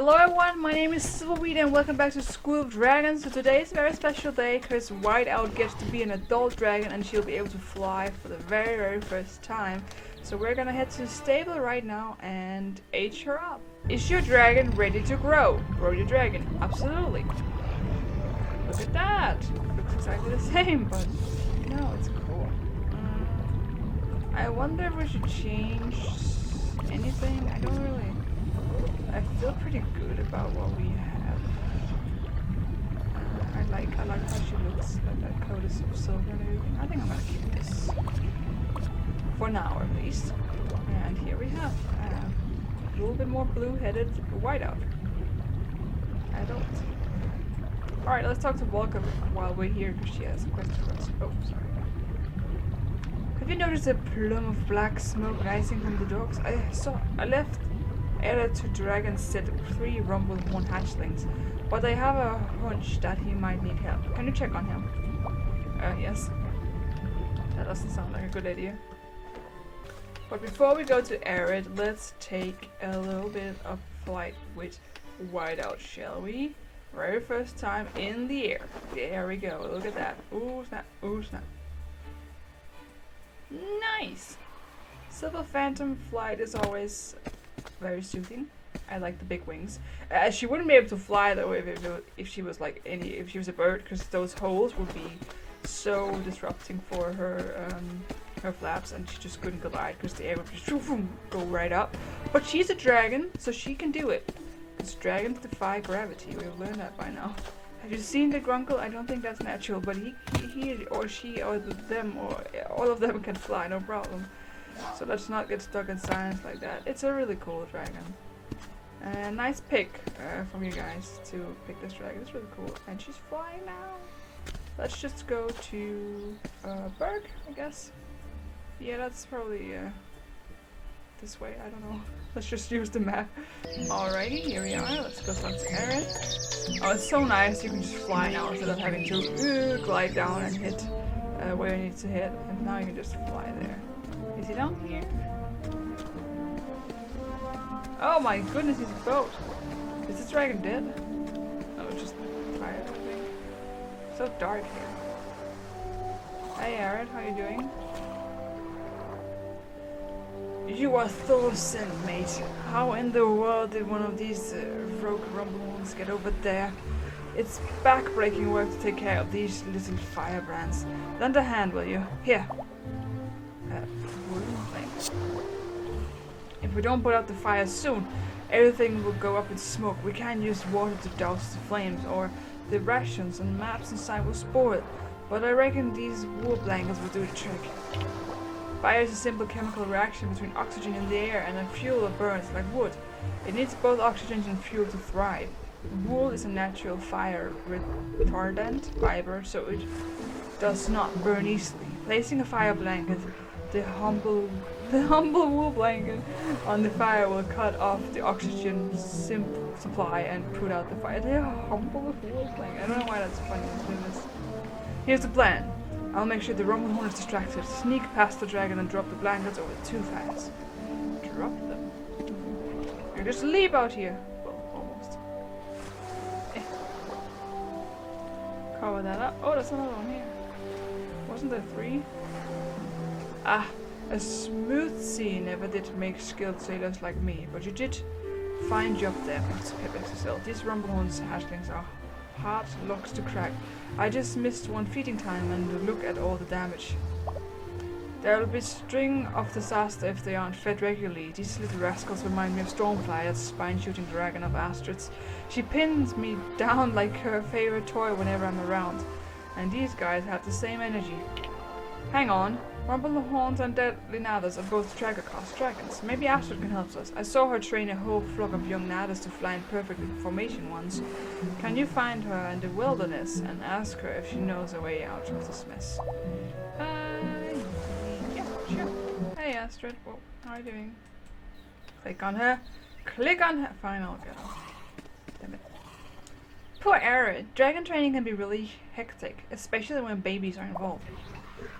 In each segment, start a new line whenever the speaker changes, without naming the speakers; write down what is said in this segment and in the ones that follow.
Hello everyone, my name is Silverweed and welcome back to School of Dragons. So today is a very special day because Whiteout gets to be an adult dragon and she'll be able to fly for the very first time. So we're gonna head to the stable right now and age her up. Is your dragon ready to grow? Grow your dragon. Absolutely. Look at that. Looks exactly the same, but no, it's cool. I wonder if we should change anything. I don't really... I feel pretty good about what we have. I like how she looks. Like that coat is of silver and everything. I think I'm gonna keep this for now at least. And here we have a little bit more blue-headed Whiteout. Adult. All right, let's talk to Volca while we're here because she has a question for us. Oh, sorry. Have you noticed a plume of black smoke rising from the dogs? I left Added to Dragon set 3 Rumble Horn hatchlings, but I have a hunch that he might need help. Can you check on him? Yes. That doesn't sound like a good idea. But before we go to Arid, let's take a little bit of flight with Whiteout, shall we? Very first time in the air. There we go. Look at that. Ooh snap. Ooh snap. Nice! Silver Phantom flight is always very soothing. I like the big wings. She wouldn't be able to fly though if she was like if she was a bird, because those holes would be so disrupting for her her flaps, and she just couldn't glide because the air would just go right up. But she's a dragon, so she can do it. Because dragons defy gravity. We've learned that by now. Have you seen the Grunkle? I don't think that's natural, but he or she or them or all of them can fly, no problem. So let's not get stuck in science like that. It's a really cool dragon. Nice pick from you guys to pick this dragon. It's really cool. And she's flying now. Let's just go to Berg, I guess. Yeah, that's probably this way. I don't know. Let's just use the map. Alrighty, here we are. Let's go talk to Aaron. Oh, it's so nice. You can just fly now instead of having to glide down and hit where you need to hit. And now you can just fly there. Is he down here? Oh my goodness, he's a boat. Is this dragon dead? No, it's just tired, I think. So dark here. Hey Arid, how you doing? You are Thorsen, mate. How in the world did one of these rogue rumblings get over there? It's back-breaking work to take care of these little firebrands. Lend a hand, will you? Here. If we don't put out the fire soon, everything will go up in smoke. We can't use water to douse the flames, or the rations and maps inside will spoil. But I reckon these wool blankets will do the trick. Fire is a simple chemical reaction between oxygen in the air and a fuel that burns like wood. It needs both oxygen and fuel to thrive. Wool is a natural fire retardant fiber, so it does not burn easily. Placing a fire blanket, the humble wool blanket on the fire will cut off the oxygen supply and put out the fire. The humble wool blanket. I don't know why that's funny. Here's the plan. I'll make sure the Rumblehorn is distracted, sneak past the dragon and drop the blankets over too fast. Drop them? You just leave out here. Well, almost. Cover that up. Oh, there's another one here. Wasn't there 3? Ah, a smooth sea never did make skilled sailors like me, but you did fine job there, XSL. These Rumblehorn's hatchlings are hard locks to crack. I just missed one feeding time and look at all the damage. There'll be a string of disaster if they aren't fed regularly. These little rascals remind me of Stormfly, that spine-shooting dragon of Astrids. She pins me down like her favorite toy whenever I'm around. And these guys have the same energy. Hang on. Rumblehorns and deadly Nadas are both Dragocast dragons. Maybe Astrid can help us. I saw her train a whole flock of young Nadas to fly in perfect formation once. Can you find her in the wilderness and ask her if she knows a way out of this mess? Yeah, sure. Hey Astrid. Whoa, how are you doing? Click on her. Click on her. Fine, I'll get her. Damn it. Poor Arid. Dragon training can be really hectic, especially when babies are involved.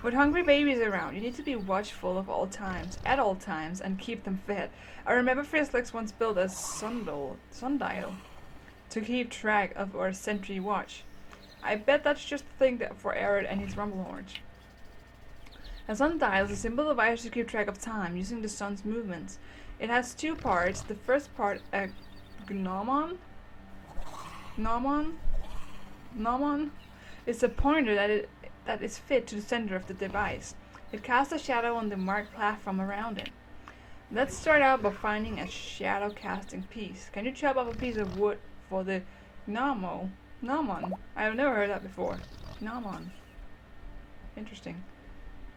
With hungry babies around, you need to be watchful of all times, at all times, and keep them fed. I remember Frizzlex once built a sundial to keep track of our sentry watch. I bet that's just the thing that for Arid and his Rumblehorns. A sundial is a simple device to keep track of time using the sun's movements. It has two parts. The first part, a gnomon, is a pointer that is fit to the center of the device. It casts a shadow on the marked platform around it. Let's start out by finding a shadow casting piece. Can you chop up a piece of wood for the gnomon? I've never heard that before. Gnomon. Interesting.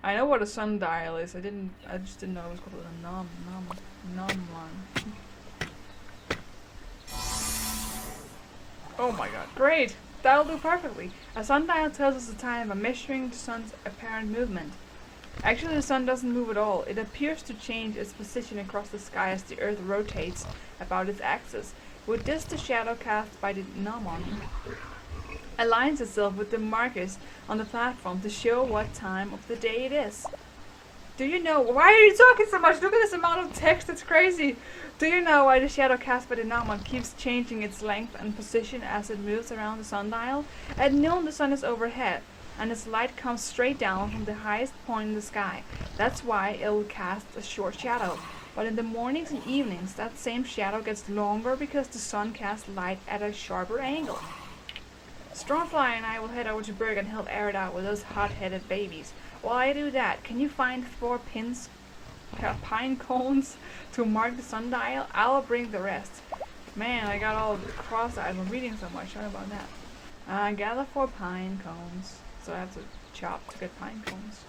I know what a sundial is. I just didn't know it was called a gnomon. Oh my god. Great! That'll do perfectly. A sundial tells us the time by measuring the sun's apparent movement. Actually, the sun doesn't move at all. It appears to change its position across the sky as the Earth rotates about its axis. With this, the shadow cast by the gnomon aligns itself with the markers on the platform to show what time of the day it is. Do you know why are you talking so much? Look at this amount of text, it's crazy. Do you know why the shadow cast by the gnomon keeps changing its length and position as it moves around the sundial? At noon the sun is overhead, and its light comes straight down from the highest point in the sky. That's why it will cast a short shadow. But in the mornings and evenings, that same shadow gets longer because the sun casts light at a sharper angle. Stormfly and I will head over to Berg and help Arid out with those hot-headed babies. While I do that, can you find 4 pine cones to mark the sundial? I'll bring the rest. Man, I got all cross-eyed from reading so much. Sorry about that. I gather 4 pine cones. So I have to chop to get pine cones.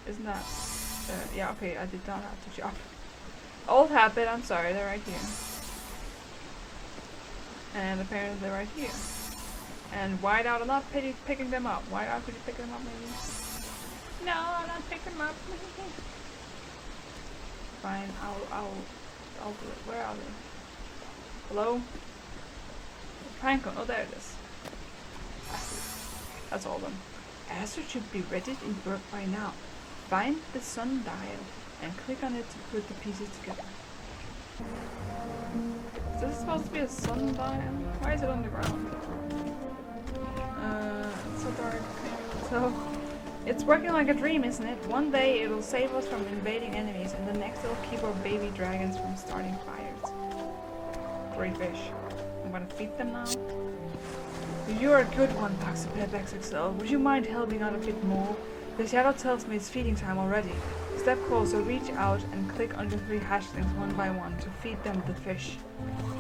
Isn't that... yeah, okay, I did not have to chop. Old habit, I'm sorry, they're right here. And apparently they're right here. And Whiteout, I'm not picking them up. Whiteout, could you pick them up maybe? No, I'm not picking them up. Fine, I'll do it. Where are they? Hello? Pinecone, oh there it is. That's all done. Aster should be ready in Berg by now. Find the sundial and click on it to put the pieces together. Is this supposed to be a sundial? Why is it on the ground? It's so dark. So, it's working like a dream, isn't it? One day it'll save us from invading enemies, and the next it'll keep our baby dragons from starting fires. Great fish. I'm gonna feed them now. You're a good one, Paxiped XXL. Would you mind helping out a bit more? The shadow tells me it's feeding time already. Step closer, reach out and click on the 3 hatchlings one by one to feed them the fish.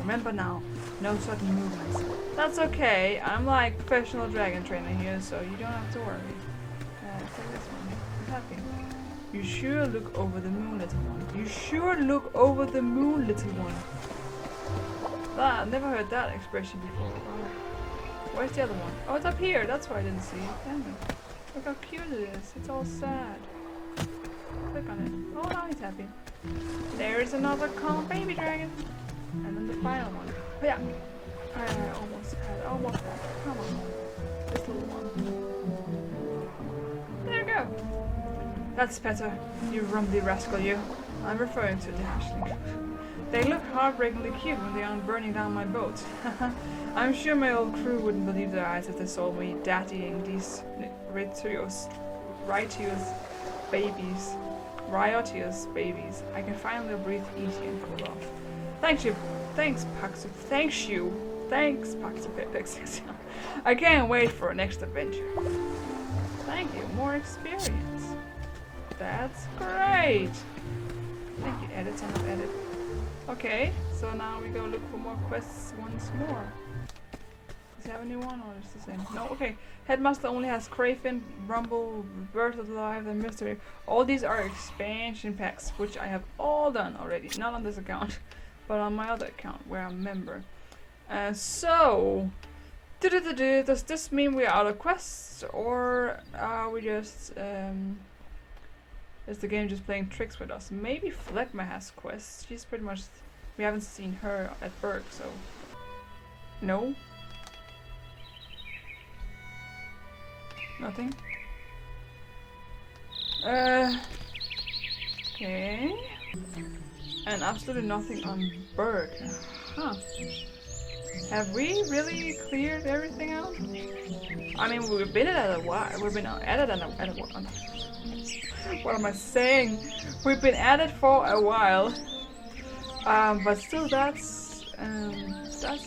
Remember now, no sudden movements. That's okay, I'm like professional dragon trainer here, so you don't have to worry. Take this one. I'm happy. You sure look over the moon, little one. You sure look over the moon, little one. Ah, I've never heard that expression before. Wow. Where's the other one? Oh, it's up here. That's why I didn't see it. Damn it. Look how cute it is. It's all sad. Click on it. Oh, now he's happy. There's another calm baby dragon. And then the final one. Oh, yeah. I almost had it. Almost had it. Come on. This little one. There you go. That's better. You rumbly rascal, you. I'm referring to the hatchling. They look heartbreakingly cute when they aren't burning down my boat. I'm sure my old crew wouldn't believe their eyes if they saw me daddying these riotous babies. I can finally breathe easy and cool off. Thanks, Paxiped. I can't wait for our next adventure. Thank you, more experience. That's great. Thank you, edit, son of edit. Okay, so now we go look for more quests once more. Does he have a new one or is it the same? No, okay. Headmaster only has Crayfin, Rumble, Birth of the Live, and Mystery. All these are expansion packs, which I have all done already. Not on this account, but on my other account where I'm a member. So, does this mean we're out of quests, or are we just, is the game just playing tricks with us? Maybe Phlegma has quests. She's pretty much, we haven't seen her at Berg, so no. Nothing? Okay. And absolutely nothing on bird. Huh. Have we really cleared everything out? I mean, we've been at it a while. We've been at it at a while. What am I saying? We've been at it for a while. But still, that's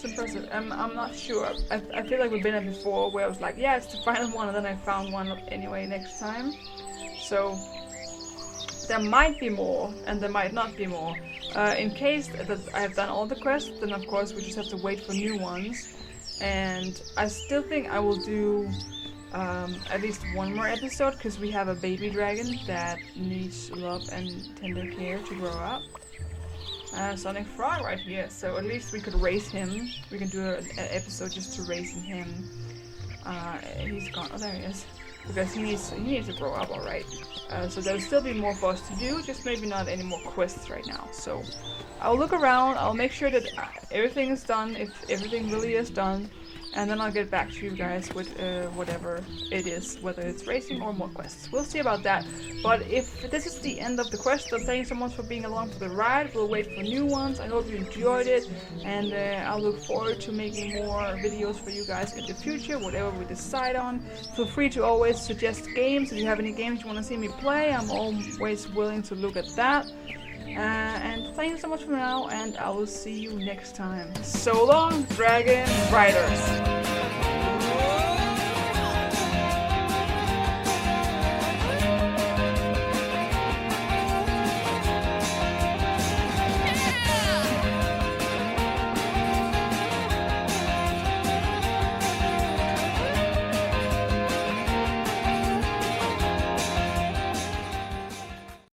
impressive. I'm not sure. I feel like we've been at it before, where I was like, yeah, it's the final one, and then I found one anyway next time. So there might be more, and there might not be more. In case that I have done all the quests, then of course we just have to wait for new ones. And I still think I will do at least one more episode, because we have a baby dragon that needs love and tender care to grow up. Sonic Frog right here, so at least we could raise him. We can do an episode just to raising him. He's gone. Oh, there he is. Because he needs to grow up, alright. So there'll still be more for us to do, just maybe not any more quests right now. So I'll look around, I'll make sure that everything is done, if everything really is done, and then I'll get back to you guys with whatever it is, whether it's racing or more quests. We'll see about that. But if this is the end of the quest, then thank you so much for being along for the ride. We'll wait for new ones. I hope you enjoyed it, and I'll look forward to making more videos for you guys in the future, whatever we decide on. Feel free to always suggest games. If you have any games you want to see me play, I'm always willing to look at that. And thank you so much for now, and I will see you next time. So long, Dragon Riders!